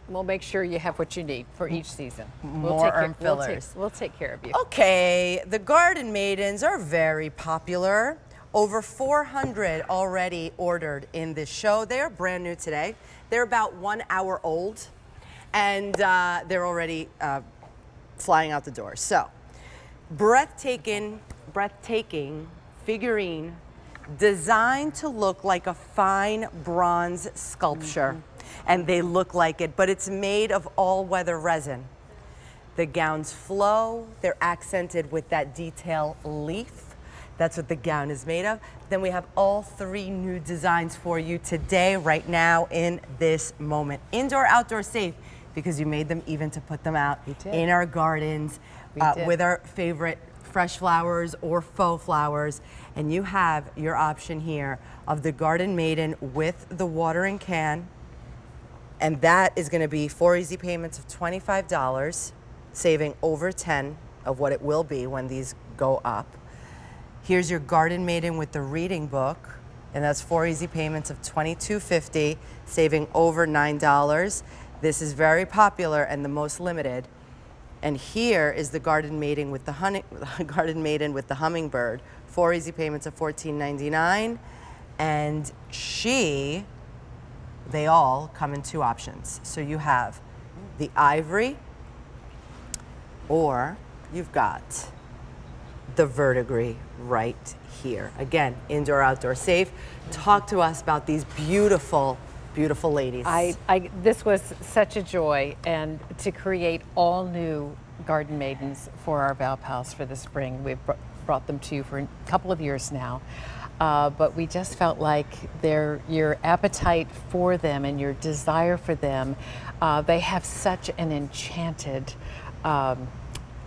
we'll make sure you have what you need for each season. More urn fillers. We'll take care of you. Okay, the Garden Maidens are very popular. Over 400 already ordered in this show. They are brand new today. They're about 1 hour old, and they're already flying out the door. So, breathtaking figurine designed to look like a fine bronze sculpture. And they look like it, but it's made of all-weather resin. The gowns flow, they're accented with that detail leaf. That's what the gown is made of. Then we have all 3 new designs for you today, right now, in this moment. Indoor, outdoor, safe, because you made them even to put them out in our gardens with our favorite fresh flowers or faux flowers. And you have your option here of the Garden Maiden with the watering can. And that is going to be 4 easy payments of $25, saving over 10 of what it will be when these go up. Here's your Garden Maiden with the reading book, and that's 4 easy payments of $22.50, saving over $9. This is very popular and the most limited. And here is the Garden Maiden with the hummingbird, 4 easy payments of $14.99, and they all come in 2 options. So you have the ivory, or you've got the verdigris right here. Again, indoor, outdoor, safe. Talk to us about these beautiful, beautiful ladies. This was such a joy, and to create all new Garden Maidens for our Val Pals for the spring. We've brought them to you for a couple of years now. But we just felt like your appetite for them and your desire for them, they have such an enchanted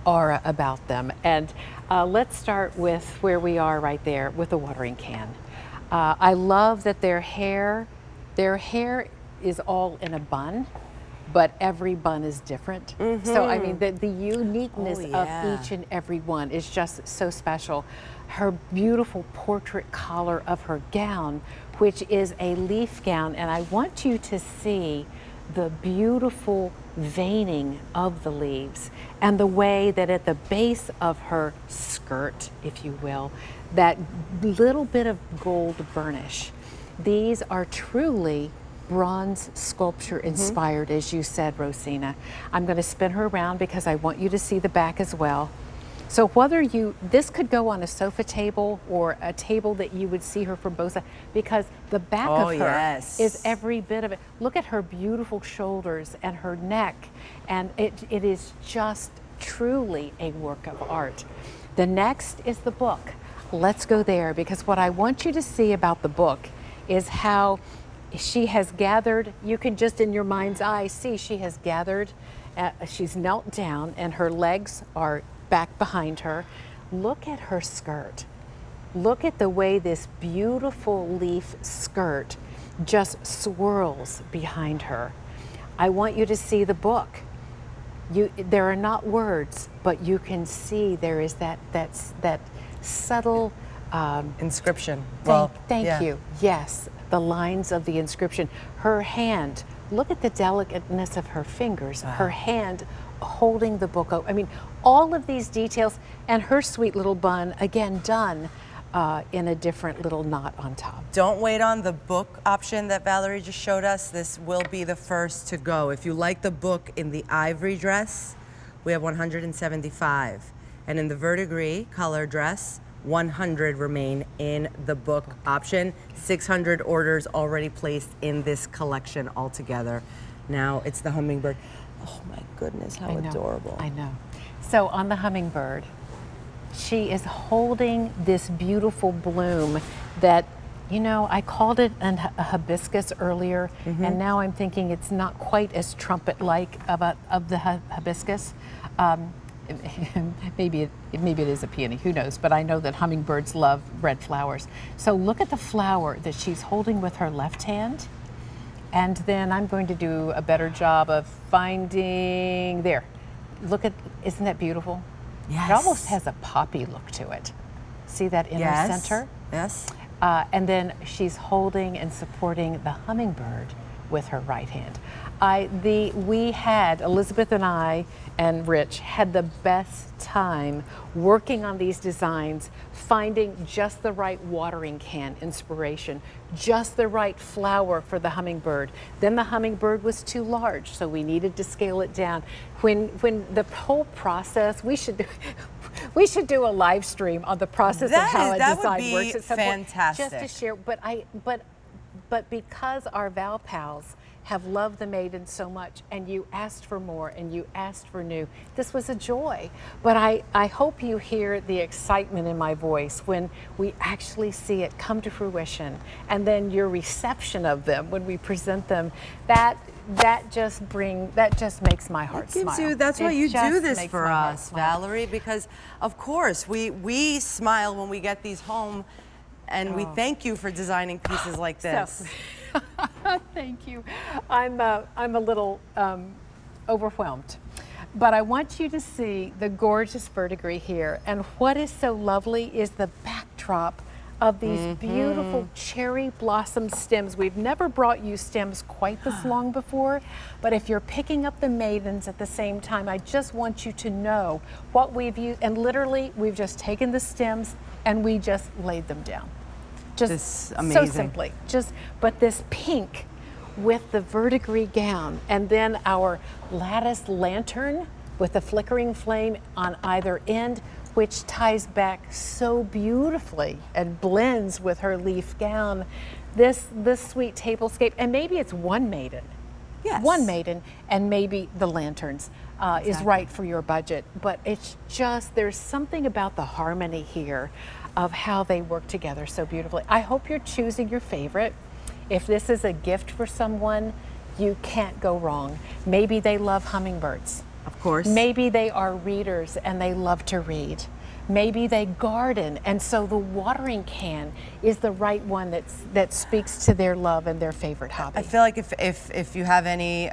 aura about them. And let's start with where we are right there with the watering can. I love that their hair is all in a bun, but every bun is different. So I mean, the uniqueness of each and every one is just so special. Her beautiful portrait collar of her gown, which is a leaf gown, and I want you to see the beautiful veining of the leaves and the way that at the base of her skirt, if you will, that little bit of gold burnish. These are truly bronze sculpture inspired, as you said, Rosina. I'm going to spin her around because I want you to see the back as well. So whether this could go on a sofa table or a table that you would see her from both sides, because the back of her is every bit of it. Look at her beautiful shoulders and her neck, and it is just truly a work of art. The next is the book. Let's go there, because what I want you to see about the book is how she has gathered, you can just in your mind's eye see she has gathered, she's knelt down and her legs are back behind her. Look at her skirt. Look at the way this beautiful leaf skirt just swirls behind her. I want you to see the book. There are not words, but you can see there is that subtle inscription. Thank you. Yes, the lines of the inscription. Her hand, look at the delicateness of her fingers, her hand holding the book open. I mean, all of these details, and her sweet little bun, again done in a different little knot on top. Don't wait on the book option that Valerie just showed us. This will be the first to go. If you like the book in the ivory dress, we have 175. And in the verdigris color dress, 100 remain in the book option. 600 orders already placed in this collection altogether. Now it's the hummingbird. Oh my goodness, how adorable. I know. So on the hummingbird, she is holding this beautiful bloom that, you know, I called it a hibiscus earlier, and now I'm thinking it's not quite as trumpet-like of the hibiscus. Maybe it is a peony, who knows, but I know that hummingbirds love red flowers. So look at the flower that she's holding with her left hand, and then I'm going to do a better job of finding, there. Look at, isn't that beautiful? Yes. It almost has a poppy look to it. See that inner center? Yes. And then she's holding and supporting the hummingbird with her right hand. We had, Elizabeth and I and Rich had the best time working on these designs, finding just the right watering can inspiration, just the right flower for the hummingbird. Then the hummingbird was too large, so we needed to scale it down. When the whole process, we should do a live stream on the process of how a design works at some point, fantastic. just to share. But because our Val pals have loved the Maiden so much, and you asked for more and you asked for new, this was a joy. But I hope you hear the excitement in my voice when we actually see it come to fruition, and then your reception of them when we present them. That just makes my heart smile. That's why you do this for us, smile. Valerie, because of course we smile when we get these home, and we thank you for designing pieces like this. Thank you. I'm a little overwhelmed, but I want you to see the gorgeous verdigris here. And what is so lovely is the backdrop of these beautiful cherry blossom stems. We've never brought you stems quite this long before, but if you're picking up the Maidens at the same time, I just want you to know what we've used. And literally, we've just taken the stems and we just laid them down. Just so simply. But this pink with the verdigris gown, and then our lattice lantern with the flickering flame on either end, which ties back so beautifully and blends with her leaf gown. This sweet tablescape, and maybe it's one Maiden. Yes. One Maiden, and maybe the lanterns is right for your budget. But it's just, there's something about the harmony here of how they work together so beautifully. I hope you're choosing your favorite. If this is a gift for someone, you can't go wrong. Maybe they love hummingbirds. Of course. Maybe they are readers and they love to read. Maybe they garden, and so the watering can is the right one that speaks to their love and their favorite hobby. I feel like if you have any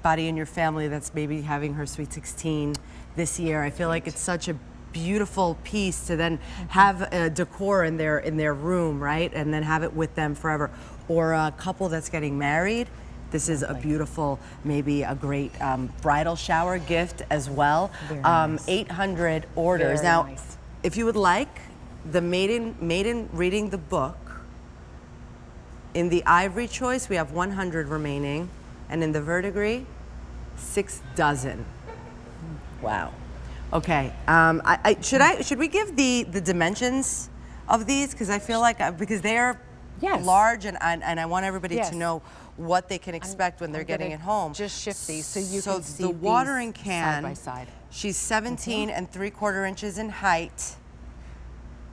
body in your family that's maybe having her Sweet 16 this year, I feel like it's such a beautiful piece to then have a decor in their room, right? And then have it with them forever. Or a couple that's getting married. This is a beautiful, maybe a great bridal shower gift as well. Very nice. 800 orders. Very now, nice. if you would like the Maiden reading the book, in the ivory choice, we have 100 remaining. And in the verdigris, 6 dozen. Wow. Okay. Should we give the dimensions of these? Because I feel like, because they are large, and I want everybody to know what they can expect when they're getting it home. Just shift these so you can see the watering can, side by side. She's 17 and 3/4 inches in height,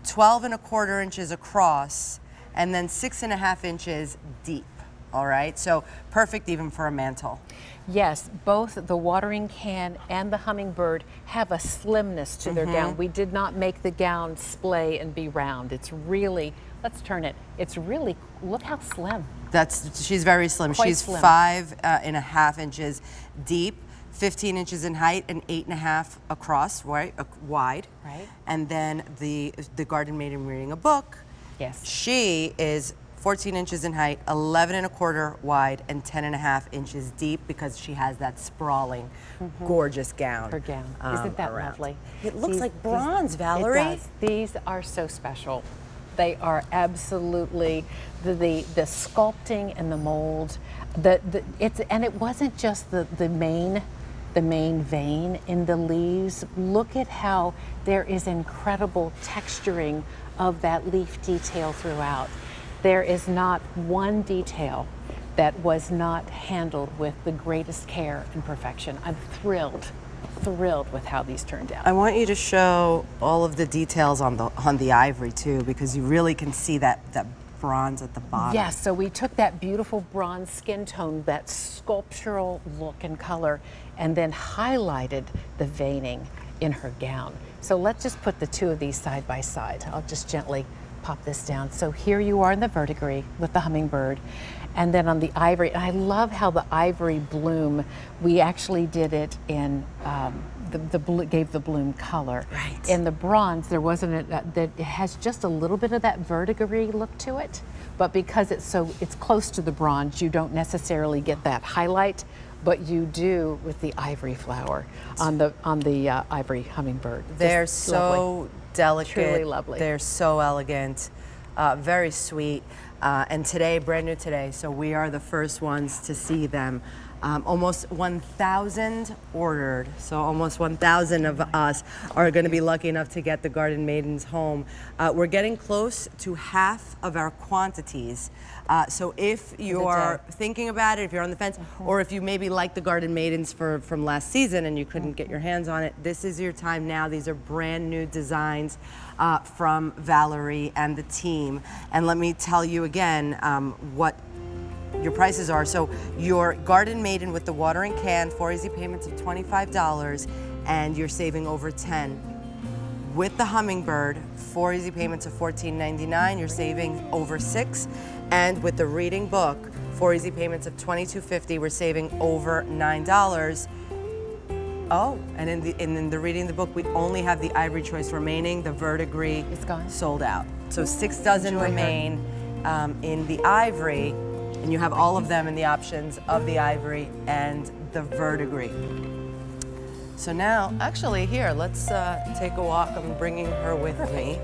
12 and 1/4 inches across, and then 6.5 inches deep. All right, so perfect even for a mantle. Yes, both the watering can and the hummingbird have a slimness to their gown. We did not make the gown splay and be round. It's really, let's turn it. It's really, look how slim. She's very slim. Quite She's slim. 5.5 inches deep, 15 inches in height, and 8.5 across, right, wide. Right. And then the Garden Maiden reading a book. Yes. She is 14 inches in height, 11 1/4 wide, and 10.5 inches deep, because she has that sprawling, gorgeous gown. Her gown. Isn't that around. lovely? It looks like bronze, Valerie. It does. These are so special. They are absolutely the sculpting and the mold. And it wasn't just the main vein in the leaves. Look at how there is incredible texturing of that leaf detail throughout. There is not one detail that was not handled with the greatest care and perfection. I'm thrilled with how these turned out. I want you to show all of the details on the ivory too, because you really can see that bronze at the bottom. Yes, so we took that beautiful bronze skin tone, that sculptural look and color, and then highlighted the veining in her gown. So let's just put the two of these side by side. I'll just gently pop this down. So here you are in the verdigris with the hummingbird, and then on the ivory, and I love how the ivory bloom, we actually did it in, gave the bloom color. Right. In the bronze, there wasn't, it has just a little bit of that verdigris look to it, but because it's close to the bronze, you don't necessarily get that highlight, but you do with the ivory flower on the ivory hummingbird. They're Just so lovely. delicate. Truly lovely. They're so elegant, very sweet. And today, brand new today, so we are the first ones to see them. Almost 1,000 ordered, so almost 1,000 of us are going to be lucky enough to get the Garden Maidens home. We're getting close to half of our quantities. So if you are thinking about it, if you're on the fence, or if you maybe like the Garden Maidens from last season and you couldn't get your hands on it, this is your time now. These are brand new designs from Valerie and the team. And let me tell you again what your prices are. So your Garden Maiden with the watering can, 4 easy payments of $25, and you're saving over $10. With the hummingbird, 4 easy payments of $14.99, you're saving over $6. And with the reading book, 4 easy payments of $22.50, we're saving over $9. Oh, and in the reading the book, we only have the ivory choice remaining. The verdigris It's gone. sold out. So 6 dozen Enjoy remain in the ivory. And you have all of them in the options of the ivory and the verdigris. So now, actually here, let's take a walk. I'm bringing her with me.